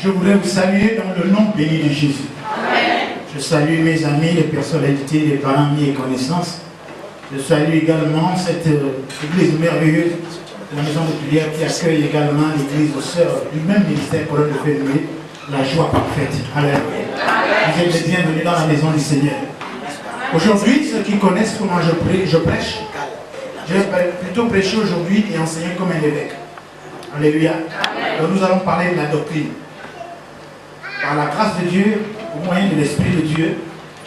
je voudrais vous saluer dans le nom béni de Jésus. Amen. Je salue mes amis, les personnalités, les parents, amis et connaissances. Je salue également cette église merveilleuse de la maison de prière qui accueille également l'église aux sœurs du même ministère Colonne de Février, la joie parfaite. Alléluia. Vous êtes les bienvenus dans la maison du Seigneur. Aujourd'hui, ceux qui connaissent comment je prêche, je vais plutôt prêcher aujourd'hui et enseigner comme un évêque. Alléluia. Donc nous allons parler de la doctrine. Par la grâce de Dieu, au moyen de l'Esprit de Dieu,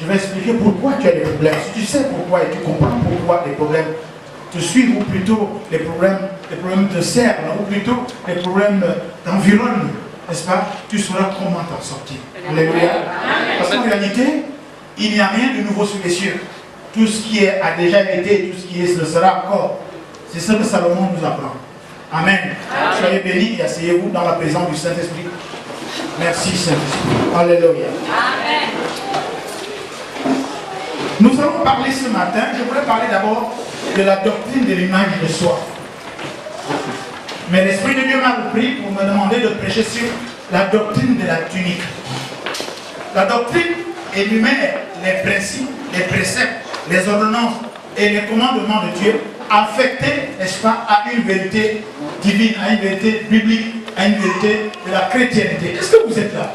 je vais expliquer pourquoi tu as des problèmes. Si tu sais pourquoi et tu comprends pourquoi les problèmes te suivent, ou plutôt les problèmes te servent, ou plutôt les problèmes t'environnent, n'est-ce pas? Tu sauras comment t'en sortir. Alléluia. Parce qu'en réalité, il n'y a rien de nouveau sous les cieux. Tout ce qui a déjà été, tout ce qui est, le sera encore. C'est ce que Salomon nous apprend. Amen. Soyez bénis et asseyez-vous dans la présence du Saint-Esprit. Merci Saint-Esprit. Alléluia. Amen. Nous allons parler ce matin, je voudrais parler d'abord de la doctrine de l'image de soi. Mais l'Esprit de Dieu m'a repris pour me demander de prêcher sur la doctrine de la tunique. La doctrine énumère les principes, les préceptes, les ordonnances et les commandements de Dieu affectés, n'est-ce pas, à une vérité divine, à une vérité biblique, à une vérité de la chrétienté. Est-ce que vous êtes là?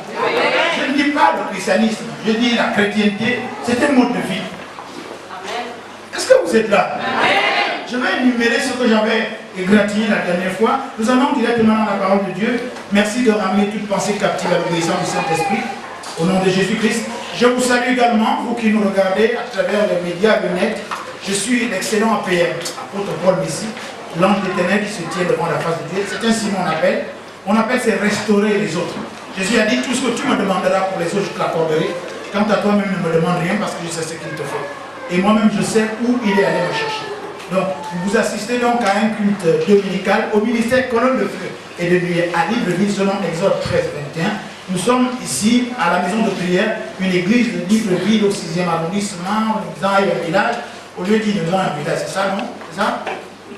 Je ne dis pas le christianisme, je dis la chrétienté, c'est un mode de vie. Est-ce que vous êtes là? Je vais énumérer ce que j'avais égratigné la dernière fois. Nous allons directement dans la parole de Dieu. Merci de ramener toute pensée captive à l'obéissance du Saint-Esprit. Au nom de Jésus-Christ. Je vous salue également, vous qui nous regardez à travers les médias, le net. Je suis l'excellent APM, apôtre Paul Messi, l'ange des ténèbres qui se tient devant la face de Dieu. C'est ainsi mon appel. Mon appel, c'est restaurer les autres. Jésus a dit, tout ce que tu me demanderas pour les autres, je te l'accorderai. Quant à toi-même, ne me demande rien parce que je sais ce qu'il te fait. Et moi-même, je sais où il est allé me chercher. Donc, vous assistez donc à un culte dominical au ministère Colonne de Feu et de Nuit à Libreville selon Exode 13, 21. Nous sommes ici à la maison de prière, une église de Libreville au 6e arrondissement, dans un village. Au lieu d'y dans un village, c'est ça, non? C'est ça?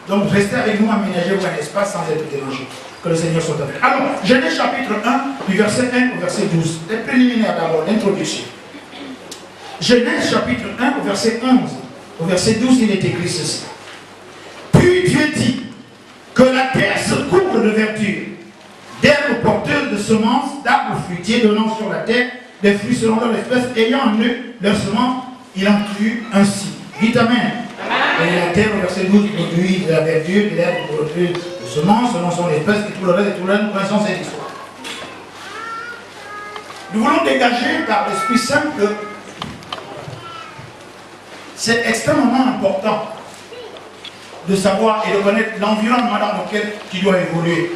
Donc, restez avec nous, aménagez-vous un espace sans être dérangé. Que le Seigneur soit avec. Alors, Genèse chapitre 1, du verset 1 au verset 12. Les préliminaires d'abord, l'introduction. Genèse chapitre 1 au verset 11. Au verset 12, il est écrit ceci. Puis Dieu dit que la terre se couvre de verdure, d'herbes porteuses de semences, d'arbres fruitiers donnant sur la terre des fruits selon leur espèce, ayant en eux leur semence, il en fut ainsi. Dites Amen. Et la terre, au verset 12, produit de la verdure, de l'herbe porteuse de semences selon son espèce, et tout le reste, nous connaissons cette histoire. Nous voulons dégager par l'Esprit Saint que c'est extrêmement important de savoir et de connaître l'environnement dans lequel tu dois évoluer.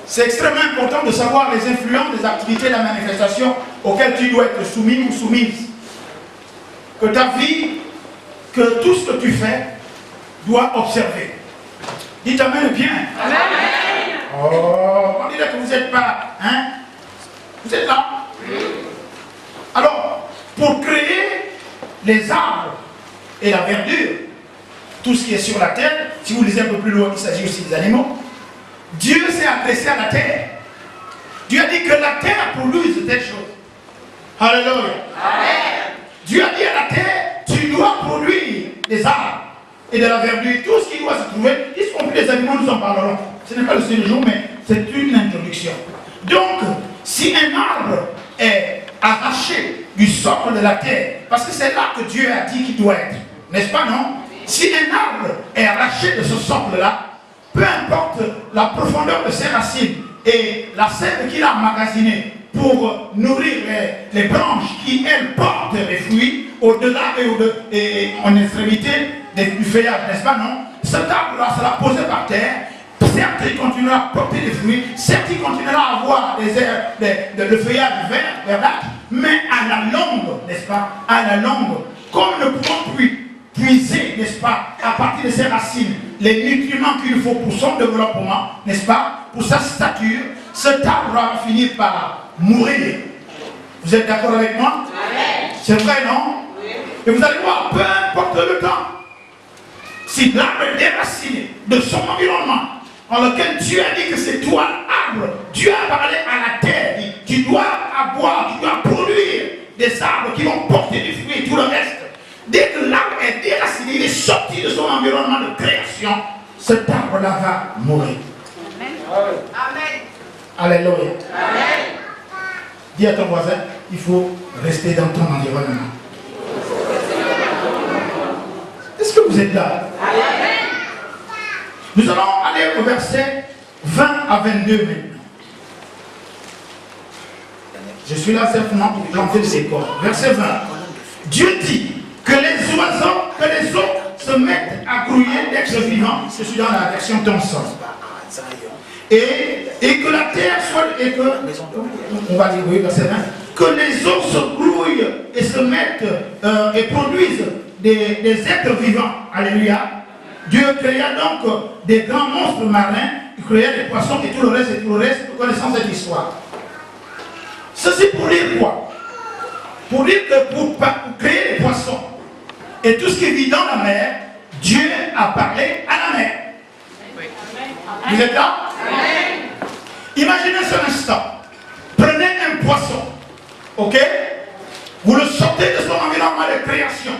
C'est extrêmement important de savoir les influences des activités, la manifestation auxquelles tu dois être soumis ou soumise. Que ta vie, que tout ce que tu fais, doit observer. Dites Amen bien. Amen. Oh, on dirait que vous n'êtes pas, hein? Vous êtes là? Alors, pour créer les arbres et la verdure, tout ce qui est sur la terre, si vous lisez un peu plus loin, il s'agit aussi des animaux. Dieu s'est adressé à la terre. Dieu a dit que la terre produise telle chose. Alléluia. Amen. Dieu a dit à la terre, tu dois produire des arbres et de la verdure, tout ce qui doit se trouver, y compris les animaux, nous en parlerons. Ce n'est pas le seul jour, mais c'est une introduction. Donc, si un arbre est arraché du socle de la terre, parce que c'est là que Dieu a dit qu'il doit être, n'est-ce pas, non? Si un arbre est arraché de ce socle-là, peu importe la profondeur de ses racines et la sève qu'il a emmagasinée pour nourrir les branches qui, elles, portent les fruits au-delà et en extrémité du feuillage, n'est-ce pas, non? Cet arbre-là sera posé par terre. Certes, il continuera à porter des fruits, certes, il continuera à avoir le feuillage vert, verdâtre, mais à la longue, n'est-ce pas, à la longue, comme ne pouvons plus puiser, n'est-ce pas, à partir de ses racines, les nutriments qu'il faut pour son développement, n'est-ce pas, pour sa stature, cet arbre va finir par mourir. Vous êtes d'accord avec moi? C'est vrai, non? Oui. Et vous allez voir, peu importe le temps, si l'arbre est déraciné de son environnement, en lequel Dieu a dit que c'est toi l'arbre. Dieu a parlé à la terre. Tu dois avoir, tu dois produire des arbres qui vont porter du fruit et tout le reste. Dès que l'arbre est déraciné, il est sorti de son environnement de création, cet arbre-là va mourir. Amen. Alléluia. Amen. Dis à ton voisin, il faut rester dans ton environnement. Est-ce que vous êtes là? Amen. Nous allons aller au verset 20 à 22 maintenant. Je suis là simplement pour planter le décor. Verset 20. Dieu dit que les oiseaux se mettent à grouiller d'êtres vivants. Je suis dans la version Thomson. Et que la terre soit, et que, on va dire oui, verset 20, que les eaux se grouillent et se mettent et produisent des êtres vivants. Alléluia. Dieu créa donc des grands monstres marins, il créa des poissons et tout le reste, vous connaissons cette histoire. Ceci pour dire quoi? Pour dire que pour créer les poissons et tout ce qui vit dans la mer, Dieu a parlé à la mer. Vous êtes là? Imaginez ce instant. Prenez un poisson, ok? Vous le sortez de son environnement de création.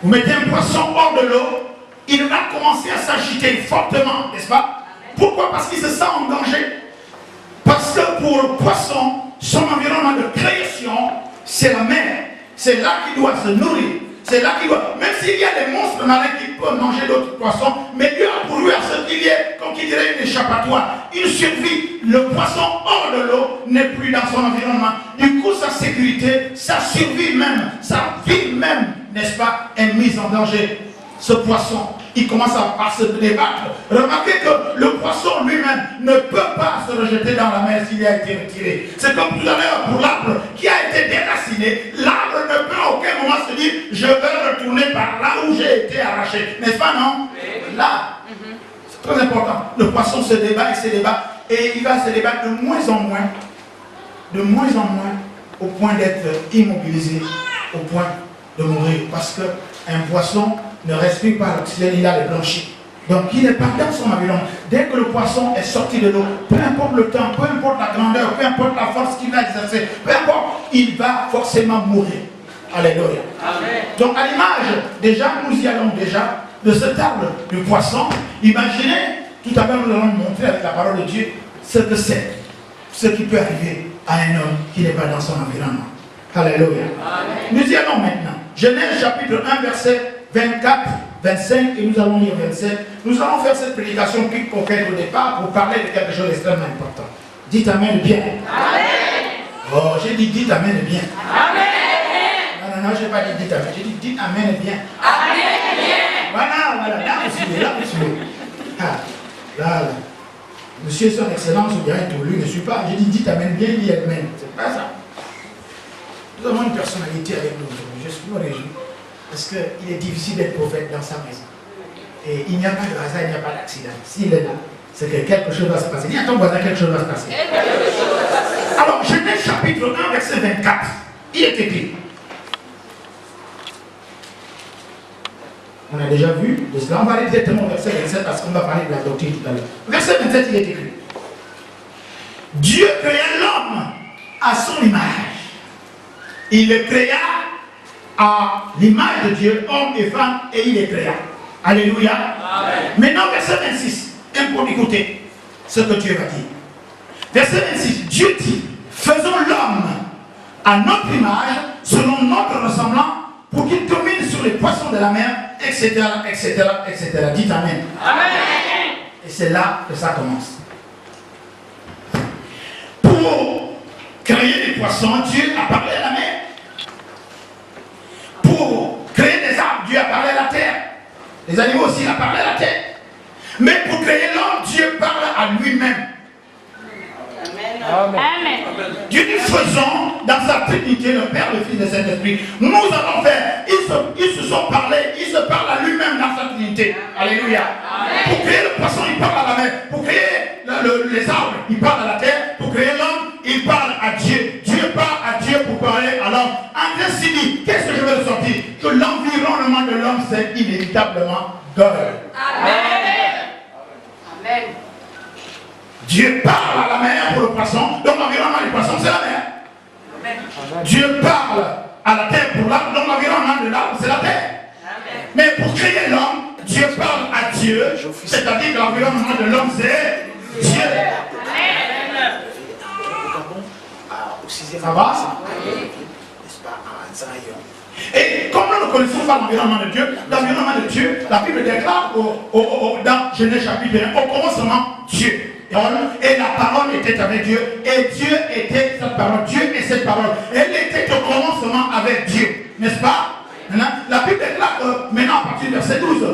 Vous mettez un poisson hors de l'eau, il va commencer à s'agiter fortement, n'est-ce pas? Pourquoi? Parce qu'il se sent en danger. Parce que pour le poisson, son environnement de création, c'est la mer. C'est là qu'il doit se nourrir. C'est là qu'il doit, même s'il y a des monstres marins qui peuvent manger d'autres poissons, mais Dieu a pourvu à ce qu'il y ait, comme il dirait, une échappatoire, une survie. Le poisson hors de l'eau n'est plus dans son environnement. Du coup, sa sécurité, sa survie même, sa vie même, n'est-ce pas, est mise en danger. Ce poisson, il commence à se débattre. Remarquez que le poisson lui-même ne peut pas se rejeter dans la mer s'il a été retiré. C'est comme tout à l'heure pour l'arbre qui a été déraciné. L'arbre ne peut à aucun moment se dire je vais retourner par là où j'ai été arraché. N'est-ce pas, non? Là, c'est très important. Le poisson se débat et il va se débattre de moins en moins, au point d'être immobilisé, au point de mourir. Parce qu'un poisson ne respire pas l'oxygène, il a les blanchis. Donc il n'est pas dans son environnement. Dès que le poisson est sorti de l'eau, peu importe le temps, peu importe la grandeur, peu importe la force qu'il va exercer, peu importe, il va forcément mourir. Alléluia. Amen. Donc à l'image, déjà, nous y allons déjà, de cet arbre du poisson, imaginez, tout à l'heure nous allons montrer avec la parole de Dieu ce que c'est, ce qui peut arriver à un homme qui n'est pas dans son environnement. Alléluia. Amen. Nous y allons maintenant. Genèse chapitre 1, verset 24, 25 et nous allons lire 27. Nous allons faire cette prédication pique-pocket au départ pour parler de quelque chose d'extrêmement important. Dites Amen bien. Amen. Oh, j'ai dit dites Amen bien. Amen. Non, je n'ai pas dit dites Amen. J'ai dit dites Amen bien. Amen bien. Voilà, là vous suivez. Là. Monsieur son excellence, ou bien tout lui ne suit pas. J'ai dit dites Amen bien, il dit Amen. C'est pas ça. Nous avons une personnalité avec nous aujourd'hui. Je suis réjoui. Parce qu'il est difficile d'être prophète dans sa maison. Et il n'y a pas de hasard, il n'y a pas d'accident. S'il est là, c'est que quelque chose va se passer. Dis à ton voisin, quelque chose va se passer. Alors, Genèse chapitre 1, verset 24. Il est écrit. On a déjà vu de cela. On va aller directement au verset 27 parce qu'on va parler de la doctrine tout à l'heure. Verset 27, il est écrit. Dieu créa l'homme à son image. Il le créa à l'image de Dieu, homme et femme, et il les créa. Alléluia. Amen. Maintenant, verset 26. Un pour écouter ce que Dieu va dire. Verset 26. Dieu dit, faisons l'homme à notre image, selon notre ressemblant, pour qu'il domine sur les poissons de la mer, etc., etc., etc. Dites Amen. Amen. Et c'est là que ça commence. Pour créer les poissons, Dieu a parlé à la mer. Pour créer des arbres, Dieu a parlé à la terre. Les animaux aussi, il a parlé à la terre. Mais pour créer l'homme, Dieu parle à lui-même. Amen. Amen. Dieu dit faisons dans sa trinité le Père, le Fils et le Saint-Esprit. Nous allons faire. Ils se sont parlé, il se parle à lui-même dans sa trinité. Alléluia. Amen. Pour créer le poisson, il parle à la mer. Pour créer les arbres, il parle à la terre. Pour créer l'homme, il parle à Dieu. Dieu parle à Dieu pour parler à l'homme. André s'y dit, qu'est-ce que je veux ressortir? Que l'environnement de l'homme, c'est inévitablement Dieu. Amen. Amen. Dieu parle à la mer pour le poisson, donc l'environnement du poisson, c'est la mer. Amen. Dieu parle à la terre pour l'arbre, donc l'environnement de l'arbre, c'est la terre. Amen. Mais pour créer l'homme, Dieu parle à Dieu, c'est-à-dire que l'environnement de l'homme, c'est Dieu. Amen. Ça va? Et comme nous ne connaissons pas l'environnement de Dieu, la Bible déclare dans Genèse chapitre 1, au commencement, Dieu. Et la parole était avec Dieu, et Dieu était cette parole. Dieu est cette parole. Elle était au commencement avec Dieu, n'est-ce pas? La Bible déclare maintenant à partir du verset 12,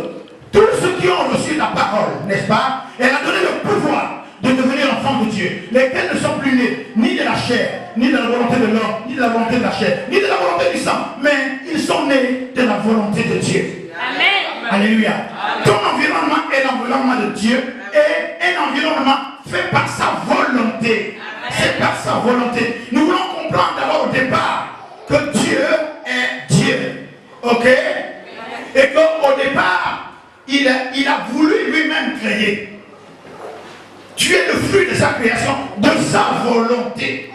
tous ceux qui ont reçu la parole, n'est-ce pas? Elle a donné le pouvoir de devenir enfants de Dieu, lesquels ne sont plus nés ni de la chair, ni de la volonté de l'homme, ni de la volonté de la chair, ni de la volonté du sang, mais ils sont nés de la volonté de Dieu. Amen. Alléluia. Amen. Ton environnement est l'environnement de Dieu, et un environnement fait par sa volonté. Amen. C'est par sa volonté. Nous voulons comprendre d'abord au départ que Dieu est Dieu. Ok? Et qu'au départ, il a voulu lui-même créer. Tu es le fruit de sa création, de sa volonté.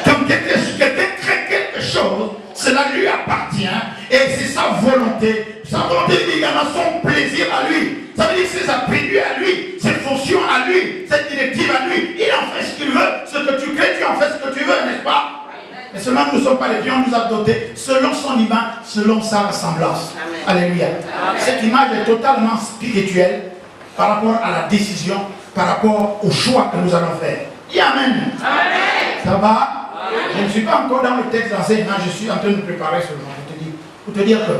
Comme quelqu'un crée quelque chose, cela lui appartient et c'est sa volonté. Sa volonté dit qu'il a son plaisir à lui. Ça veut dire que c'est sa attributs à lui, ses fonctions à lui, cette directive à lui. Il en fait ce qu'il veut, ce que tu crées, tu en fais ce que tu veux, n'est-ce pas? Mais seulement nous ne sommes pas les dieux, on nous a dotés selon son image, selon sa ressemblance. Amen. Alléluia. Amen. Cette image est totalement spirituelle par rapport à la décision, par rapport au choix que nous allons faire. Dis Amen. Amen. Ça va? Amen. Je ne suis pas encore dans le texte d'enseignement, je suis en train de préparer seulement pour te dire que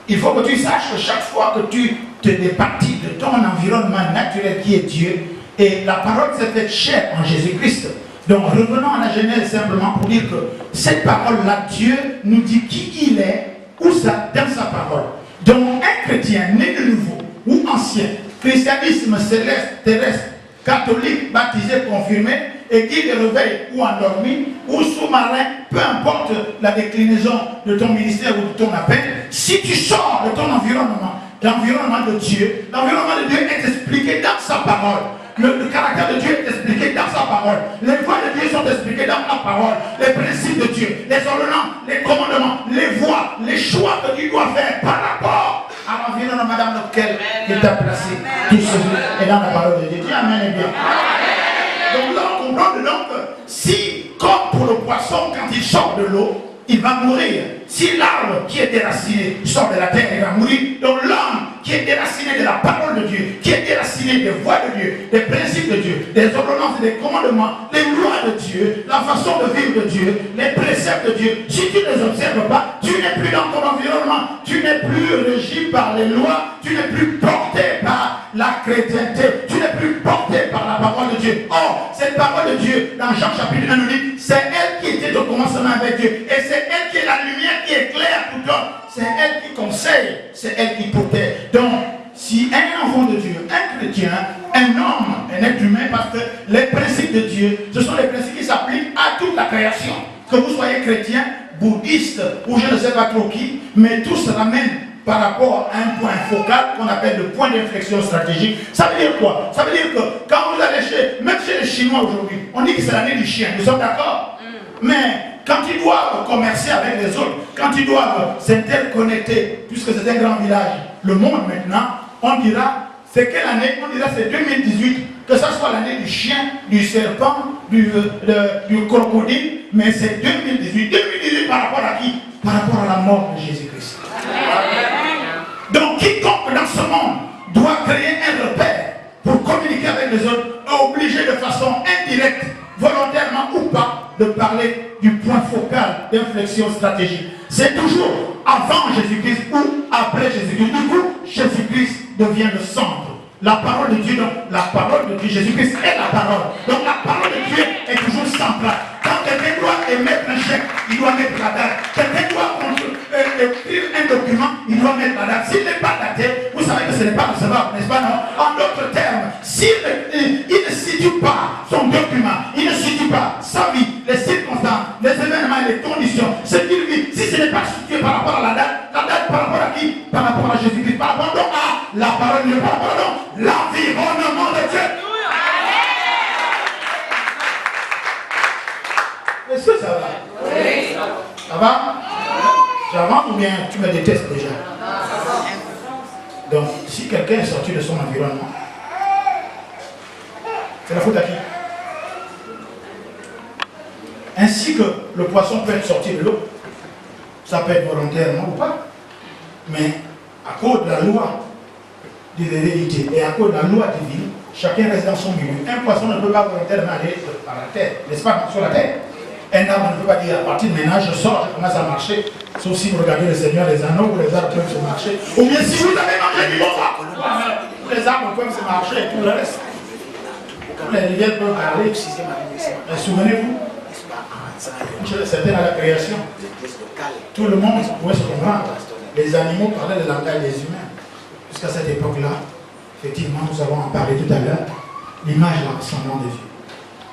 il faut que tu saches que chaque fois que tu te départis de ton environnement naturel qui est Dieu, et la parole s'est faite chair en Jésus-Christ. Donc revenons à la Genèse simplement pour dire que cette parole-là, Dieu nous dit qui il est, où ça, dans sa parole. Donc un chrétien né de nouveau ou ancien, christianisme céleste, terrestre, catholique, baptisé, confirmé, et qui te réveille ou endormi, ou sous-marin, peu importe la déclinaison de ton ministère ou de ton appel, si tu sors de ton environnement, l'environnement de Dieu est expliqué dans sa parole. Le caractère de Dieu est expliqué dans sa parole. Les voies de Dieu sont expliquées dans la parole. Les principes de Dieu, les ordonnances, les commandements, les voies, les choix que tu dois faire par rapport à l'environnement dans lequel il t'a placé. Tout ceci est dans la parole de Dieu. Dis Amen et bien. Donc là, on comprend donc que si, comme pour le poisson, quand il sort de l'eau, il va mourir. Si l'arbre qui est déraciné sort de la terre, il va mourir. Donc l'homme qui est déraciné de la parole de Dieu, qui est déraciné des voies de Dieu, des principes de Dieu, des ordonnances et des commandements, les lois de Dieu, la façon de vivre de Dieu, les préceptes de Dieu, si tu ne les observes pas, tu n'es plus dans ton environnement, tu n'es plus régi par les lois, tu n'es plus porté par la chrétienté, tu n'es plus porté par la parole de Dieu. Or, cette parole de Dieu, dans Jean chapitre 1, nous dit, c'est elle qui était au commencement avec Dieu, et c'est elle qui est la lumière qui éclaire tout homme. C'est elle qui conseille, c'est elle qui protège. Donc, si un enfant de Dieu, un chrétien, un homme, un être humain, parce que les principes de Dieu, ce sont les principes qui s'appliquent à toute la création. Que vous soyez chrétien, bouddhiste, ou je ne sais pas trop qui, mais tout se ramène par rapport à un point focal qu'on appelle le point d'inflexion stratégique. Ça veut dire quoi? Ça veut dire que quand vous allez même chez les Chinois aujourd'hui, on dit que c'est l'année du chien, nous sommes d'accord? Mais quand ils doivent commercer avec les autres, quand ils doivent s'interconnecter, puisque c'est un grand village, le monde maintenant, on dira, c'est quelle année? On dira c'est 2018, que ce soit l'année du chien, du serpent, du crocodile, mais c'est 2018. 2018 par rapport à qui? Par rapport à la mort de Jésus-Christ. Donc quiconque dans ce monde doit créer un repère pour communiquer avec les autres, est obligé de façon indirecte, volontairement ou pas, de parler du point focal d'inflexion stratégique. C'est toujours avant Jésus-Christ ou après Jésus-Christ. Du coup, Jésus-Christ devient le centre. La parole de Dieu, donc la parole de Dieu, Jésus-Christ est la parole. Donc la parole de Dieu est toujours centrale. Quand quelqu'un doit émettre un chèque, il doit mettre la date. Quelqu'un doit écrire un document, il doit mettre la date. S'il n'est pas daté, vous savez que ce n'est pas recevable, n'est-ce pas, non? En d'autres termes, s'il ne situe pas son document, il ne situe pas sa vie, les circonstances, les événements et les conditions, ce qu'il vit, si ce n'est pas situé par rapport à la date par rapport à qui? Par rapport à Jésus-Christ, par rapport donc à la parole de Dieu, par rapport donc l'environnement de Dieu. Est-ce que ça va? Oui. Ça va? J'avance ou bien tu me détestes déjà? Donc, si quelqu'un est sorti de son environnement, c'est la faute à qui? Ainsi que le poisson peut être sorti de l'eau, ça peut être volontairement ou pas, mais à cause de la loi de vérité et à cause de la loi divine, chacun reste dans son milieu. Un poisson ne peut pas volontairement aller par la terre, n'est-ce pas, sur la terre. Un arbre ne peut pas dire à partir de maintenant je sors, je commence à marcher, sauf si vous regardez le Seigneur, les anneaux ou les arbres peuvent se marcher. Ou bien si vous avez mangé du bon les arbres peuvent se marcher et tout le reste. Les rivières peuvent parler. Souvenez-vous, c'était à la création. Tout le monde pouvait se comprendre. Les animaux parlaient le langage des humains. Jusqu'à cette époque-là, effectivement, nous avons en parlé tout à l'heure, l'image et la ressemblance de Dieu.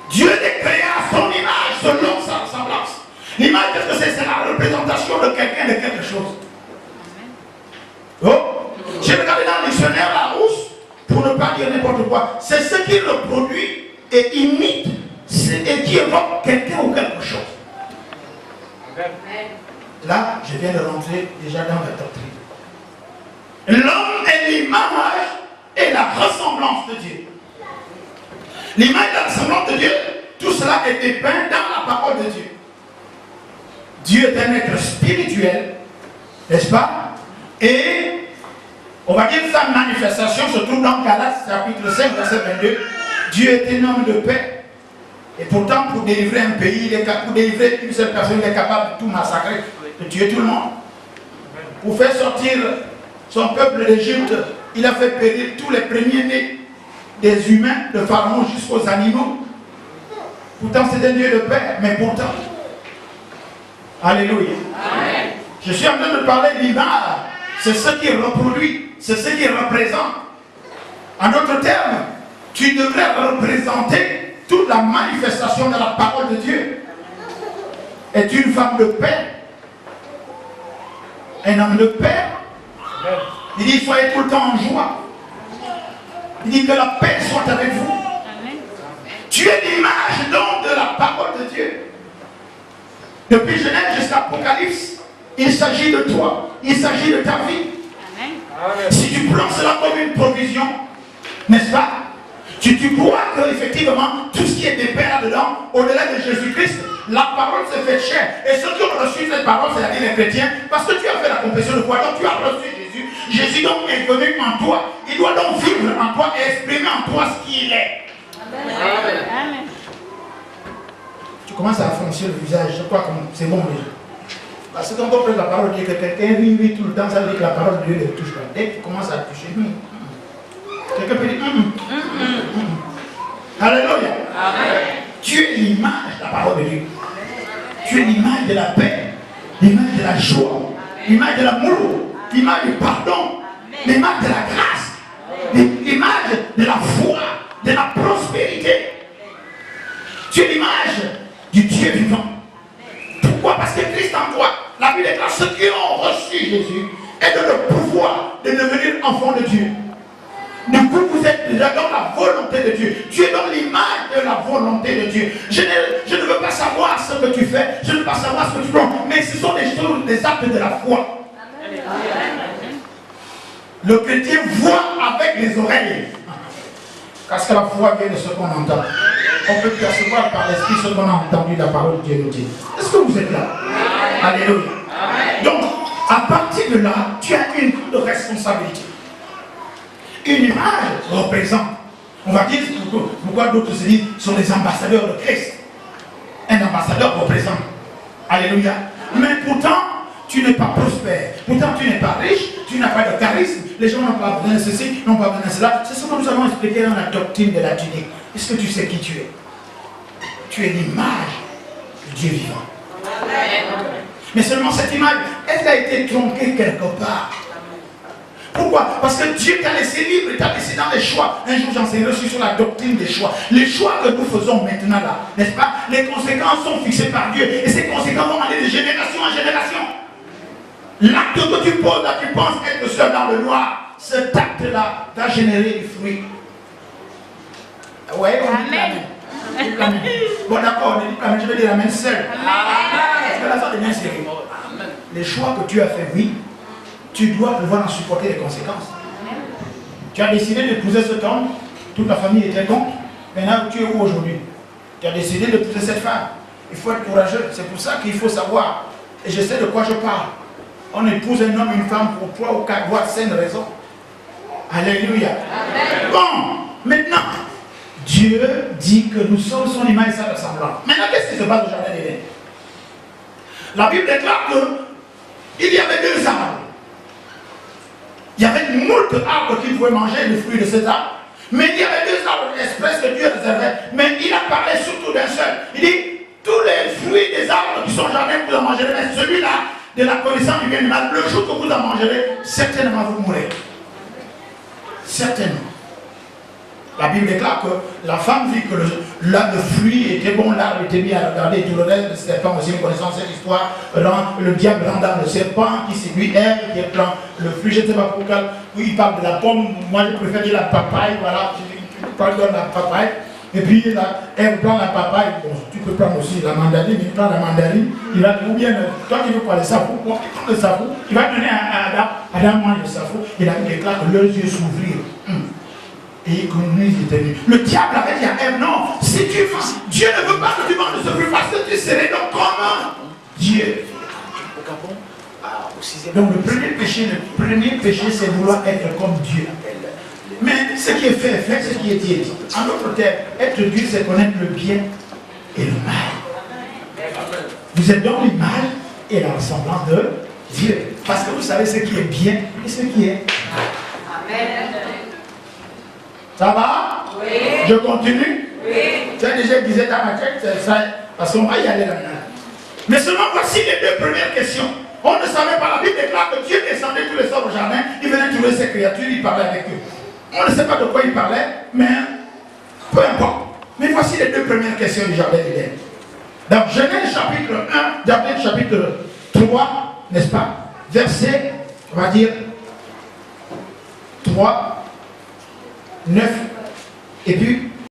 Dieu les créa à son image, selon sa ressemblance. L'image, qu'est-ce que c'est? C'est la représentation de quelqu'un, de quelque chose. Oh, j'ai regardé dans le dictionnaire Larousse, pour ne pas dire n'importe quoi. C'est ce qui reproduit et imite et qui évoque quelqu'un ou quelque chose. Là, je viens de rentrer déjà dans la doctrine. L'homme est l'image et la ressemblance de Dieu. L'image et la ressemblance de Dieu, tout cela est dépeint dans la parole de Dieu. Dieu est un être spirituel, n'est-ce pas? Et on va dire que sa manifestation se trouve dans Galates chapitre 5, verset 22. Dieu est un homme de paix. Et pourtant, pour délivrer un pays, pour délivrer une seule personne, il est capable de tout massacrer, de tuer tout le monde. Pour faire sortir son peuple d'Égypte, il a fait périr tous les premiers-nés des humains, de Pharaon jusqu'aux animaux. Pourtant, c'est un Dieu de paix, mais pourtant. Alléluia. Amen. Je suis en train de parler d'image. C'est ce qui reproduit, c'est ce qui représente. En d'autres termes, tu devrais représenter toute la manifestation de la parole de Dieu. Est une femme de paix, un homme de paix. Il dit, soyez tout le temps en joie. Il dit que la paix soit avec vous. Amen. Tu es l'image donc de la parole de Dieu. Depuis Genèse jusqu'à Apocalypse, il s'agit de toi, il s'agit de ta vie. Amen. Si tu prends cela comme une provision, n'est-ce pas? Tu crois qu'effectivement, tout ce qui est dépeint là-dedans, au-delà de Jésus-Christ, la parole s'est faite chair. Et ceux qui ont reçu cette parole, c'est-à-dire les chrétiens, parce que tu as fait la confession de foi, donc tu as reçu Jésus. Jésus donc est venu en toi. Il doit donc vivre en toi et exprimer en toi ce qu'il est. Amen. Amen. Tu commences à froncer le visage, je crois que c'est bon déjà. Parce que quand on prend la parole de Dieu, que quelqu'un rit tout le temps, ça veut dire que la parole de Dieu ne touche pas. Dès qu'il commence à toucher, quelqu'un peut dire Alléluia. Amen. Tu es l'image de la parole de Dieu. Tu es l'image de la paix, l'image de la joie, l'image de l'amour, l'image du pardon, l'image de la grâce, l'image de la foi, de la prospérité. Tu es l'image du Dieu vivant. Pourquoi? Parce que Christ en toi, la Bible déclare ceux qui ont reçu Jésus et de le pouvoir de devenir enfants de Dieu. Du coup, vous êtes déjà dans la volonté de Dieu. Tu es dans l'image de la volonté de Dieu. Je ne veux pas savoir ce que tu fais, je ne veux pas savoir ce que tu prends, mais ce sont des choses, des actes de la foi. Amen. Le chrétien voit avec les oreilles. Parce que la foi vient de ce qu'on entend. On peut percevoir par l'esprit ce qu'on a entendu, la parole de Dieu nous dit. Est-ce que vous êtes là? Alléluia. Donc, à partir de là, tu as une grande responsabilité. Une image représente. On va dire pourquoi d'autres se disent sont des ambassadeurs de Christ. Un ambassadeur représente. Alléluia. Mais pourtant, tu n'es pas prospère. Pourtant, tu n'es pas riche. Tu n'as pas de charisme. Les gens n'ont pas besoin de ceci, n'ont pas besoin de cela. C'est ce que nous avons expliqué dans la doctrine de la tunique. Est-ce que tu sais qui tu es? Tu es l'image du Dieu vivant. Amen. Mais seulement cette image, elle a été tronquée quelque part. Pourquoi? Parce que Dieu t'a laissé libre, il t'a laissé dans les choix. Un jour, j'enseignerai sur la doctrine des choix. Les choix que nous faisons maintenant là, n'est-ce pas? Les conséquences sont fixées par Dieu. Et ces conséquences vont aller de génération en génération. L'acte que tu poses là, tu penses être seul dans le noir. Cet acte-là va générer du fruit. Ouais, on dit amen. Bon d'accord, on dit amen, je vais dire amen seul. Parce que là ça devient sérieux. Les choix que tu as fait, oui, tu dois pouvoir en supporter les conséquences. Tu as décidé d'épouser cet homme, toute la famille était contre. Maintenant, tu es où aujourd'hui? Tu as décidé d'épouser cette femme. Il faut être courageux. C'est pour ça qu'il faut savoir. Et je sais de quoi je parle. On épouse un homme, une femme pour 3 ou 4 voire 5 raisons. Alléluia. Amen. Bon, maintenant, Dieu dit que nous sommes son image et sa ressemblance. Maintenant, qu'est-ce qui se passe au jardin d'Éden? La Bible déclare qu'il y avait 2 arbres. Il y avait moult arbres qui pouvaient manger le fruit de cet arbre. Mais il y avait 2 arbres express que Dieu réservait. Mais il a parlé surtout d'un seul. Il dit, tous les fruits des arbres qui sont au jardin, vous en mangerez. Mais celui-là, de la connaissance du bien et du mal, le jour que vous en mangerez, certainement vous mourrez. Certainement. La Bible déclare que la femme vit que le fruit était bon, l'arbre était bien à regarder, et tout le reste, le serpent aussi, nous connaissons cette histoire, le diable rentre dans le serpent qui séduit Ève, qui prend le fruit, je ne sais pas pourquoi, oui, il parle de la pomme, moi je préfère dire la papaye, voilà, tu parles de la papaye, et puis Ève prend la papaye, bon, tu peux prendre aussi la mandarine, il prend la mandarine, il va, ou bien, toi qui veux pas le safou, bon, il prend le safou, il va donner à Adam, Adam mange le safou, et la Bible déclare que leurs yeux s'ouvrirent. Et ils étaient nus. Le diable avait dit à Ève, non, si tu manges, Dieu ne veut pas que tu manges de ce fruit parce que tu serais donc comment Dieu. Donc le premier péché, c'est vouloir être comme Dieu. Mais ce qui est fait, ce qui est dit. En d'autres termes, être Dieu, c'est connaître le bien et le mal. Vous êtes donc l'image et la ressemblance de Dieu. Parce que vous savez ce qui est bien et ce qui est mal. Amen. Ça va? Oui. Je continue? Oui. Tu as déjà disais dans ma tête, ça, parce qu'on va y aller là-dedans. Mais seulement voici les 2 premières questions. On ne savait pas, la Bible déclare que Dieu descendait tous les soirs au jardin, il venait trouver ses créatures, il parlait avec eux. On ne sait pas de quoi il parlait, mais peu importe. Mais voici les 2 premières questions du jardin d'Éden. Dans Genèse chapitre 1, Genèse chapitre 3, n'est-ce pas? Verset, on va dire, 3, 9 et puis